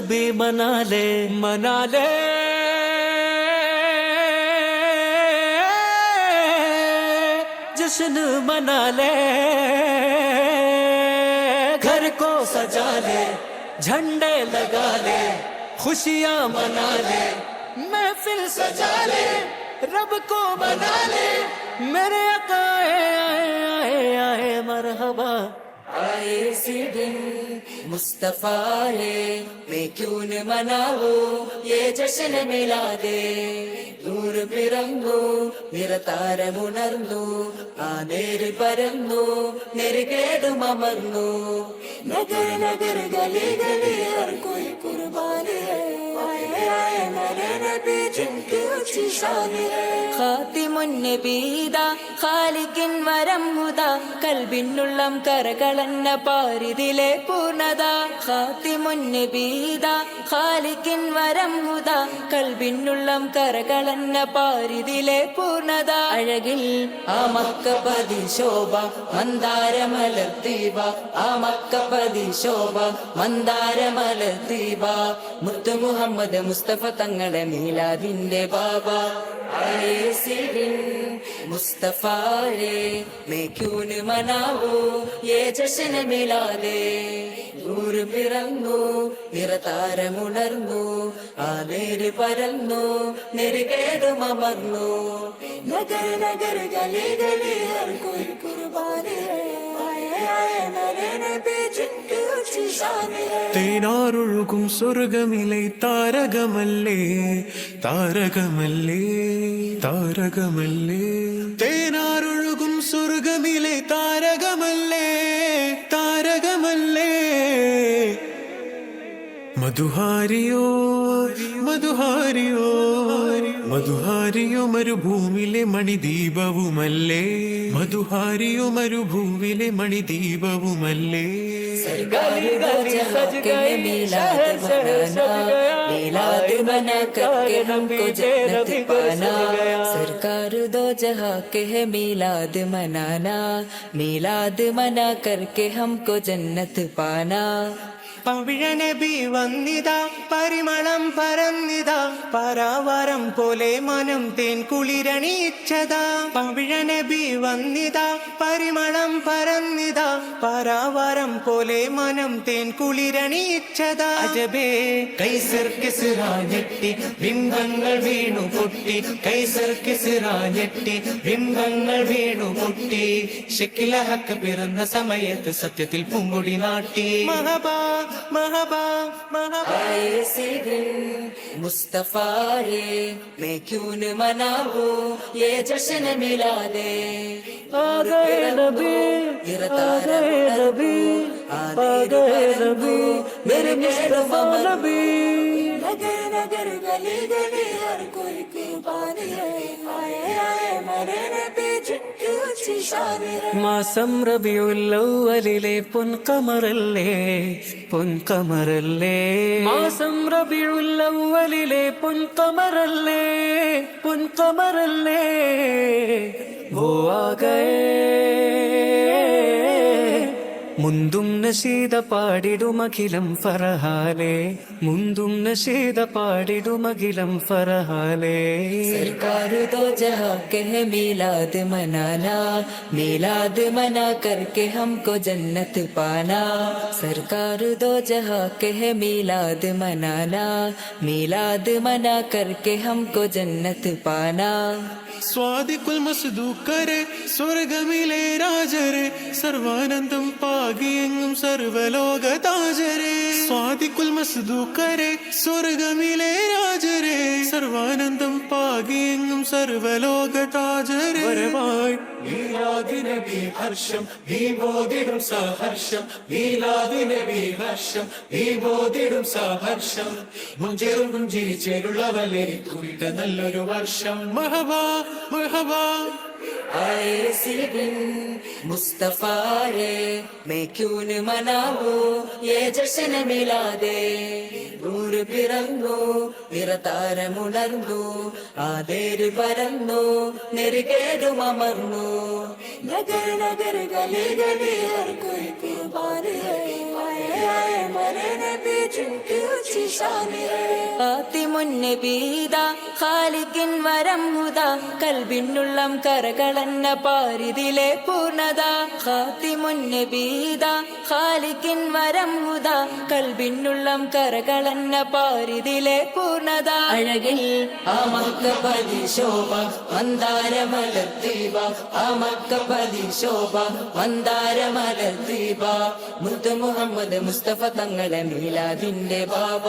भी मना ले जश्न मना ले, घर को सजा ले, झंडे लगा ले, खुशियाँ मना ले, महफिल सजा ले, रब को मना ले, मेरे आका आए मरहबा। आए इसी दिन मुस्तफा आए, मैं क्यों न मनाऊं ये जश्न मिलादे। നൂർ പിറന്നു നിറതാരമുണർന്നു, ആ നേര് പരന്നു നെരുകേടും അമർന്നു. നഗർ നഗർ ഗലി ഗലി ഹർ കോയി കുർബാനി ഹൈ, ആയേ ആയേ മേരെ നബി ജിൻകി ഊंची शान है. ഖാതിമുൻ നബീദ ഖാലിഖിൻ വരം ഹുദ, കൽബിനുള്ളം കരകളന്ന പാരിതിലെ പൂർണ്ണത. ഖാതിമുൻ നബീദ ഖാലിഖിൻ വരം ഹുദ, കൽബിനുള്ളം കരകളന്ന പാരിതിലെ പൂർണ്ണത. അഴകിൽ ആ മക്കപതി ശോഭ മന്ദാരമലർ ദീപ, ആ മക്കപതി ശോഭ മന്ദാരമലർ ദീപ. മുത്തു മുഹമ്മദ് മുസ്തഫ തങ്ങളെ മീലാദിന്റെ ബാബ. आए इसी दिन मुस्तफा आए, मैं क्यों न मनाऊं ये जश्न मिलादे. നൂർ പിറന്നു നിറതാരമുണർന്നു, ആ നേര് പരന്നു നെരുകേടും അമർന്നു. നഗർ നഗർ ഗലി ഗലി ഹർ കോയി കുർബാനി ഹൈ, ആയേ ആയേ മേരെ നബി ജിൻകി ഊंची शान है. തേനാറൊഴുകും സ്വർഗമിലെ താരകമല്ലേ താരകമല്ലേ താരകമല്ലേ, തേനാറൊഴുകും സ്വർഗമിലെ താരകമല്ലേ താരകമല്ലേ. മധുഹാരിയോ മധുഹാരിയോ മധുഹാരിയോ മരുഭൂമിയിലെ മണിദീപവുമല്ലേ, മധുഹാരിയോ മരുഭൂമിയിലെ മണിദീപവുമല്ലേ. सरकार दो जहां के मिलाद मनाना, मिलाद मना करके हमको जन्नत पाना. सरकार दो जहां के मिलाद मनाना, मिलाद मना करके हमको जन्नत पाना. പവിഴനബി വന്നിതാ പരിമളം പരന്നിതാ, പരാവരം പോലെ മനം തേൻ കുളിരണിയിച്ചതാ. പവിഴനബി വന്നിതാ പരിമളം പരന്നിതാ, പരാവരം പോലെ മനം തേൻ കുളിരണിയിച്ചതാ. അജബേ കൈസർ കിസ്റാ ഞെട്ടി ബിംബങ്ങൾ വീണു പൊട്ടി, കൈസർ കിസ്റാ ഞെട്ടി ബിംബങ്ങൾ വീണു പൊട്ടി. ഷക്കിലഹക്ക് പിറന്ന സമയത്ത് സത്യത്തിൽ പൂങ്കൊടി നാട്ടി. മഹബാ മഹബാ മഹബാ. आए इसी दिन मुस्तफा आए, मैं क्यों न मनाऊं ये जश्न मिलादे. आ गए नबी आ गए नबी आ गए नबी मेरे मुस्तफा नबी. नगर नगर गली गली हर कोई कुर्बानी है, आए आए मेरे नबी जिनकी ऊंची शान है. മാസം റബിയുൽ അവ്വലിലെ പൊൻകമറല്ലേ പൊൻകമറല്ലേ, മാസം റബിയുൽ അവ്വലിലെ പൊൻകമറല്ലേ പൊൻകമറല്ലേ. വോ ആ ഗയേ മുന്തും നശീദ പാടിടുമഖിലം ഫറഹാലേ, മുന്തും നശീദ പാടിടുമഖിലം ഫറഹാലേ. सरकार दो जहां के है मिलाद मनाना, मिलाद मना करके हमको जन्नत पाना. सरकार दो जहां के है मिलाद मनाना, मिलाद मना करके हमको जन्नत पाना. സ്വാദിക്കുൽ മസ്ദൂക്കരെ സ്വർഗമിലെ രാജരെ, സർവാനന്ദം പാകിയെങ്ങും സർവലോക താജരെ. സ്വാദിക്കുൽ മസ്ദൂക്കരെ സ്വർഗമിലെ രാജരെ, സർവാനന്ദം പാകിയെങ്ങും സർവലോക താജരെ. വരവായി മീലാദ് നബി ഹർഷം നീ ബോധിടും സഹർഷം, മീലാദ് നബി ഹർഷം നീ ബോധിടും സഹർഷം. മുഞ്ചേറും പുഞ്ചിരി ചേരുള്ളവലെ കുറിക്ക നല്ലൊരു വർഷം. മഹബാ മഹബാ. आए इसी दिन मुस्तफा आए, मैं क्यों न मनाऊं ये जश्न मिलादे. നൂർ പിറന്നു നിറതാരമുണർന്നു, ആ നേര് പരന്നു നെരുകേടും അമർന്നു. നഗർ നഗർ ഗലി ഗലി ഹർ കോയി കുർബാനി ഹൈ, ആയേ आए मरे नबी जिनकी ऊंची शान है ഖാതിമുന്നബീദ ഖാലിഖിൻ വരം ഹുദ കൽബിനുള്ളം കരകളന്ന പാരിതിലെ പൂർണ്ണത ഖാതിമുന്നബീദ ഖാലിഖിൻ വരം ഹുദ കൽബിനുള്ളം കരകളന്ന പാരിതിലെ പൂർണ്ണത അഴകിൽ ആ മക്കപതി ശോഭ മന്ദാരമലർ ദീപ ആ മക്കപതി ശോഭ മന്ദാരമലർ ദീപ മുത്ത് മുഹമ്മദ് മുസ്തഫ തങ്ങളെ മീലാദിന്റെ ബാബ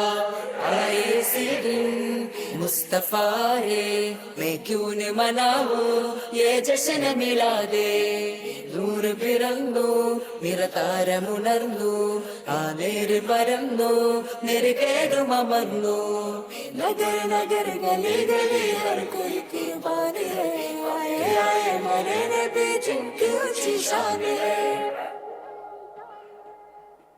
आए दिन मुस्तफा है मैं क्यों न मनाऊं ये जश्न मिला दे दूर പിറന്നു നിറതാരമുണർന്നു ആ നേര് പരന്നു നെരുകേടുമർന്നു നഗർ നഗർ ഗലി ഗലി ഹർ कोई की बात है आए आए मरे नबी जिनकी ऊंची शान है